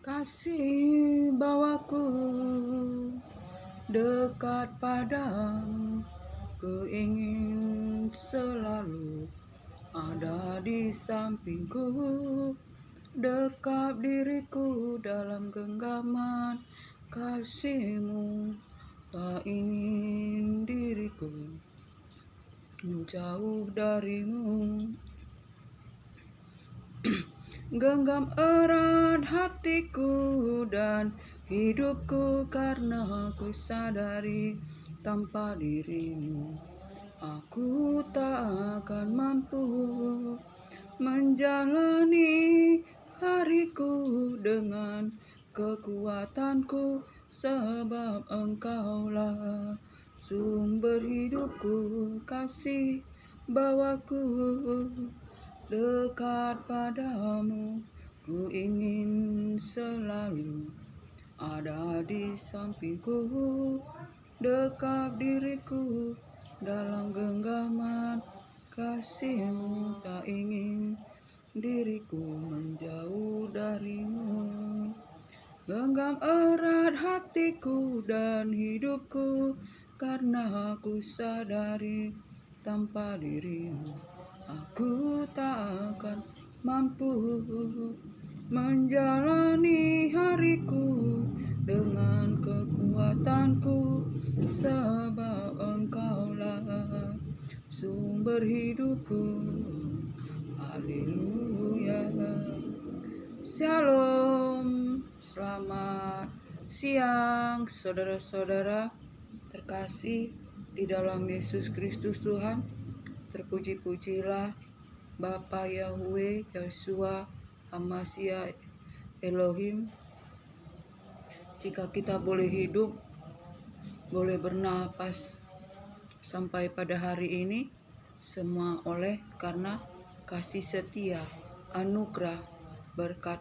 Kasih bawaku dekat padamu, ku ingin selalu ada di sampingku, dekat diriku dalam genggaman kasihmu. Tak ingin diriku menjauh darimu. Genggam erat hatiku dan hidupku, karena ku sadari tanpa dirimu aku tak akan mampu menjalani hariku dengan kekuatanku, sebab engkaulah sumber hidupku. Kasih bawaku dekat padamu, ku ingin selalu ada di sampingku, dekat diriku dalam genggaman kasihmu. Tak ingin diriku menjauh darimu. Genggam erat hatiku dan hidupku, karena aku sadari tanpa dirimu aku tak akan mampu menjalani hariku dengan kekuatanku, sebab engkaulah sumber hidupku. Haleluya. Shalom. Selamat siang saudara-saudara terkasih di dalam Yesus Kristus Tuhan. Terpuji-pujilah Bapa Yahweh, Yeshua, Hamasia, Elohim. Jika kita boleh hidup, boleh bernapas sampai pada hari ini, semua oleh karena kasih setia, anugerah, berkat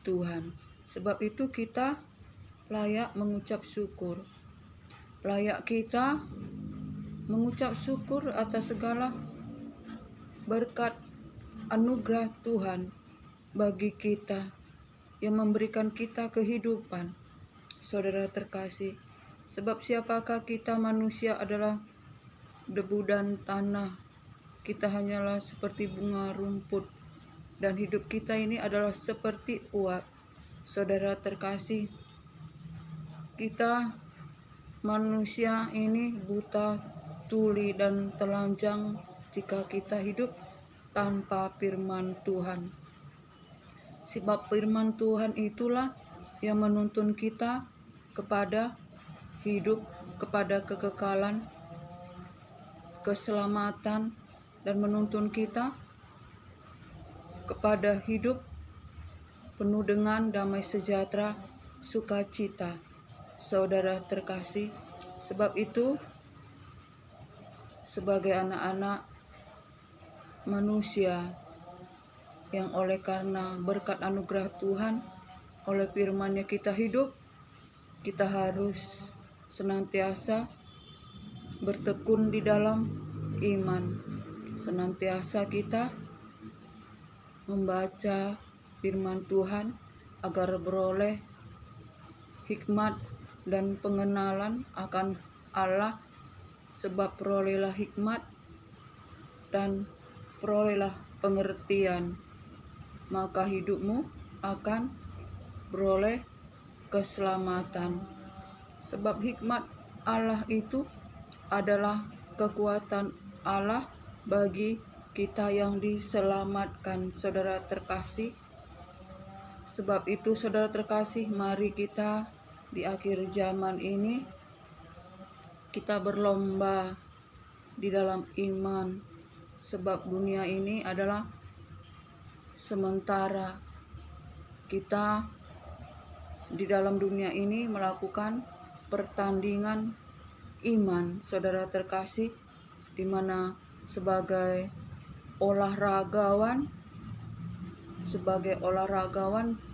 Tuhan. Sebab itu kita layak mengucap syukur. Layak kita mengucap syukur atas segala berkat anugerah Tuhan bagi kita yang memberikan kita kehidupan. Saudara terkasih, sebab siapakah kita? Manusia adalah debu dan tanah. Kita hanyalah seperti bunga rumput, dan hidup kita ini adalah seperti uap. Saudara terkasih, kita manusia ini buta, tuli, dan telanjang jika kita hidup tanpa firman Tuhan. Sebab firman Tuhan itulah yang menuntun kita kepada hidup, kepada kekekalan, keselamatan, dan menuntun kita kepada hidup penuh dengan damai sejahtera, sukacita. Saudara terkasih, sebab itu sebagai anak-anak manusia yang oleh karena berkat anugerah Tuhan, oleh firman-Nya kita hidup, kita harus senantiasa bertekun di dalam iman. Senantiasa kita membaca firman Tuhan agar beroleh hikmat dan pengenalan akan Allah. Sebab perolehlah hikmat dan perolehlah pengertian, maka hidupmu akan beroleh keselamatan. Sebab hikmat Allah itu adalah kekuatan Allah bagi kita yang diselamatkan. Saudara terkasih, sebab itu saudara terkasih, mari kita di akhir zaman ini kita berlomba di dalam iman, sebab dunia ini adalah sementara. Kita di dalam dunia ini melakukan pertandingan iman, saudara terkasih, di mana sebagai olahragawan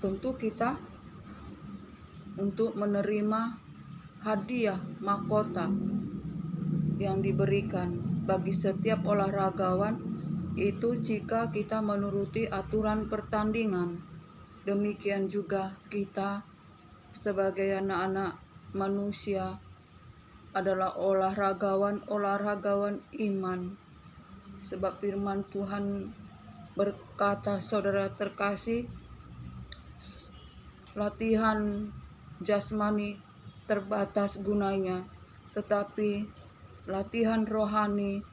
tentu kita untuk menerima hadiah mahkota yang diberikan bagi setiap olahragawan itu jika kita menuruti aturan pertandingan. demikian juga kita sebagai anak-anak manusia adalah olahragawan iman. Sebab firman Tuhan berkata, saudara terkasih, latihan jasmani terbatas gunanya, tetapi latihan rohani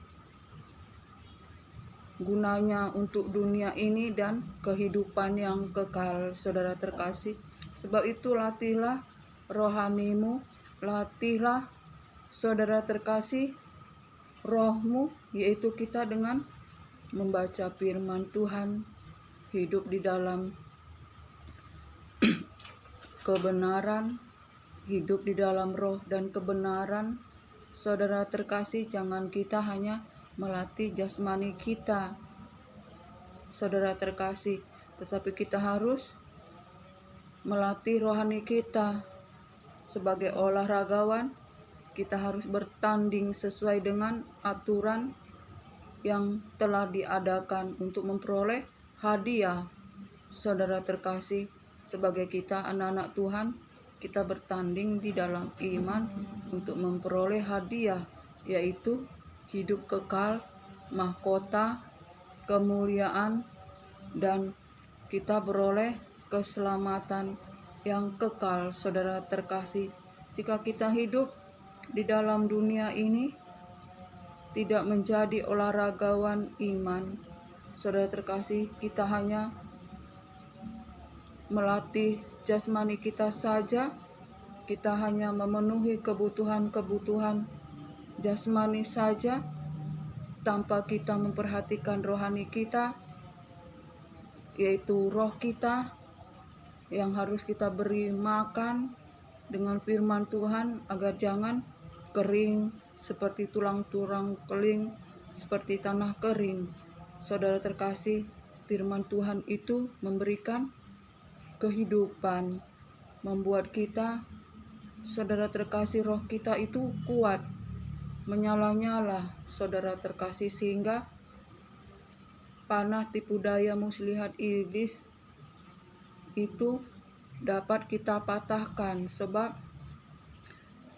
gunanya untuk dunia ini dan kehidupan yang kekal, saudara terkasih. Sebab itu latihlah rohanimu, latihlah, saudara terkasih, rohmu, yaitu kita dengan membaca firman Tuhan, hidup di dalam kebenaran, hidup di dalam roh dan kebenaran. Saudara terkasih, jangan kita hanya melatih jasmani kita, saudara terkasih, tetapi kita harus melatih rohani kita. Sebagai olahragawan, kita harus bertanding sesuai dengan aturan yang telah diadakan untuk memperoleh hadiah. Saudara terkasih, sebagai kita anak-anak Tuhan, kita bertanding di dalam iman untuk memperoleh hadiah, yaitu hidup kekal, mahkota, kemuliaan, dan kita beroleh keselamatan yang kekal, saudara terkasih. Jika kita hidup di dalam dunia ini tidak menjadi olahragawan iman, saudara terkasih, kita hanya melatih jasmani kita saja, kita hanya memenuhi kebutuhan-kebutuhan jasmani saja tanpa kita memperhatikan rohani kita, yaitu roh kita yang harus kita beri makan dengan firman Tuhan agar jangan kering seperti tulang-tulang kering, seperti tanah kering. Saudara terkasih, firman Tuhan itu memberikan kehidupan, membuat kita, saudara terkasih, roh kita itu kuat, menyala-nyala, saudara terkasih, sehingga panah tipu daya muslihat iblis itu dapat kita patahkan sebab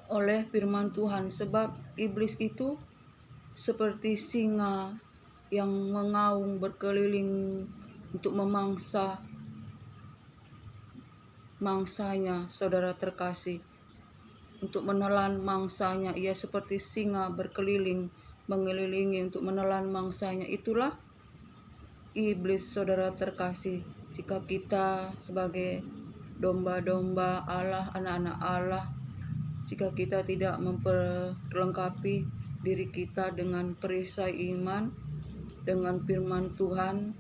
oleh firman Tuhan. Sebab iblis itu seperti singa yang mengaum berkeliling untuk memangsa mangsanya, saudara terkasih, untuk menelan mangsanya. Ia seperti singa berkeliling, mengelilingi untuk menelan mangsanya. Itulah iblis, saudara terkasih. Jika kita sebagai domba-domba Allah, anak-anak Allah, jika kita tidak memperlengkapi diri kita dengan perisai iman, dengan firman Tuhan,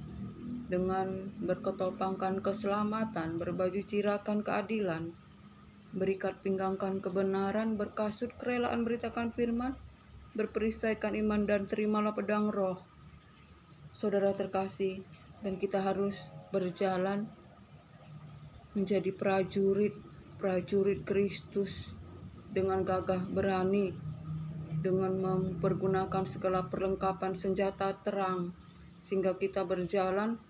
dengan berketopangkan keselamatan, berbaju cirakan keadilan, berikat pinggangkan kebenaran, berkasut kerelaan beritakan firman, berperisaikan iman, dan terimalah pedang roh, saudara terkasih. Dan kita harus berjalan menjadi prajurit Kristus dengan gagah berani, dengan mempergunakan segala perlengkapan senjata terang, sehingga kita berjalan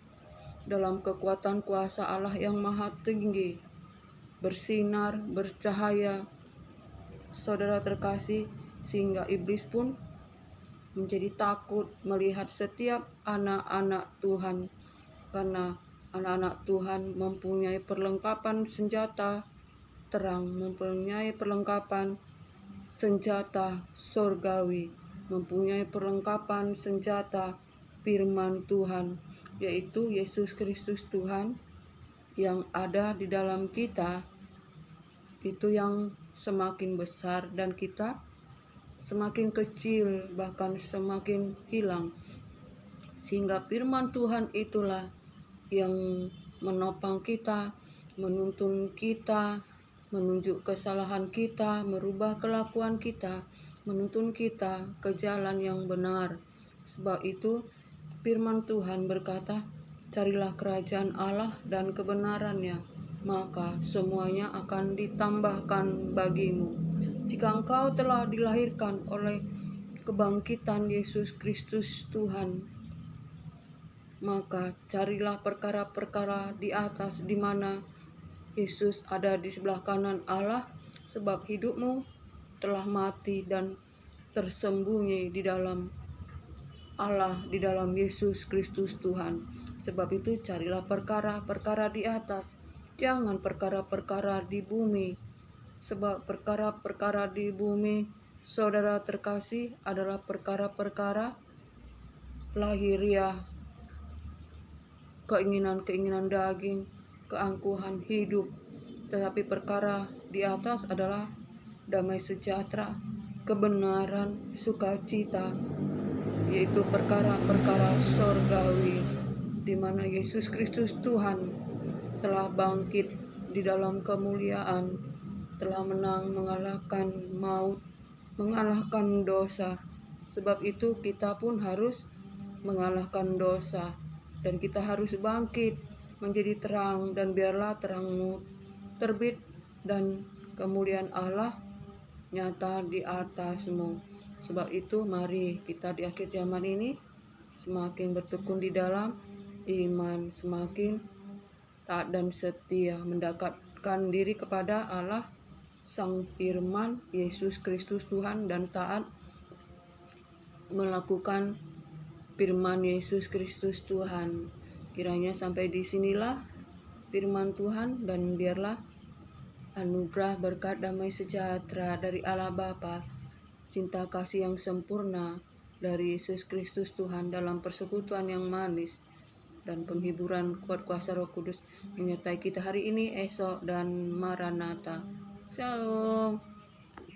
dalam kekuatan kuasa Allah yang maha tinggi, bersinar, bercahaya, saudara terkasih, sehingga iblis pun menjadi takut melihat setiap anak-anak Tuhan, karena anak-anak Tuhan mempunyai perlengkapan senjata terang, mempunyai perlengkapan senjata surgawi, mempunyai perlengkapan senjata firman Tuhan, yaitu Yesus Kristus Tuhan yang ada di dalam kita, itu yang semakin besar dan kita semakin kecil, bahkan semakin hilang. Sehingga firman Tuhan itulah yang menopang kita, menuntun kita, menunjuk kesalahan kita, merubah kelakuan kita, menuntun kita ke jalan yang benar. Sebab itu firman Tuhan berkata, carilah kerajaan Allah dan kebenarannya, maka semuanya akan ditambahkan bagimu. Jika engkau telah dilahirkan oleh kebangkitan Yesus Kristus Tuhan, Maka carilah perkara-perkara di atas, di mana Yesus ada di sebelah kanan Allah, sebab hidupmu telah mati dan tersembunyi di dalam Allah, di dalam Yesus Kristus Tuhan. Sebab itu carilah perkara-perkara di atas, jangan perkara-perkara di bumi. Sebab perkara-perkara di bumi, saudara terkasih, adalah perkara-perkara lahiriah, keinginan-keinginan daging, keangkuhan hidup. Tetapi perkara di atas adalah damai sejahtera, kebenaran, sukacita, yaitu perkara-perkara sorgawi, di mana Yesus Kristus Tuhan telah bangkit di dalam kemuliaan, telah menang, mengalahkan maut, mengalahkan dosa. Sebab itu kita pun harus mengalahkan dosa, dan kita harus bangkit menjadi terang, dan biarlah terangmu terbit dan kemuliaan Allah nyata di atasmu. Sebab itu mari kita di akhir zaman ini semakin bertekun di dalam iman, semakin taat dan setia, mendekatkan diri kepada Allah Sang Firman, Yesus Kristus Tuhan, dan taat melakukan firman Yesus Kristus Tuhan. Kiranya sampai di sinilah firman Tuhan, dan biarlah anugerah, berkat, damai sejahtera dari Allah Bapa, cinta kasih yang sempurna dari Yesus Kristus Tuhan, dalam persekutuan yang manis dan penghiburan kuat kuasa Roh Kudus menyertai kita hari ini, esok, dan Maranatha. Shalom.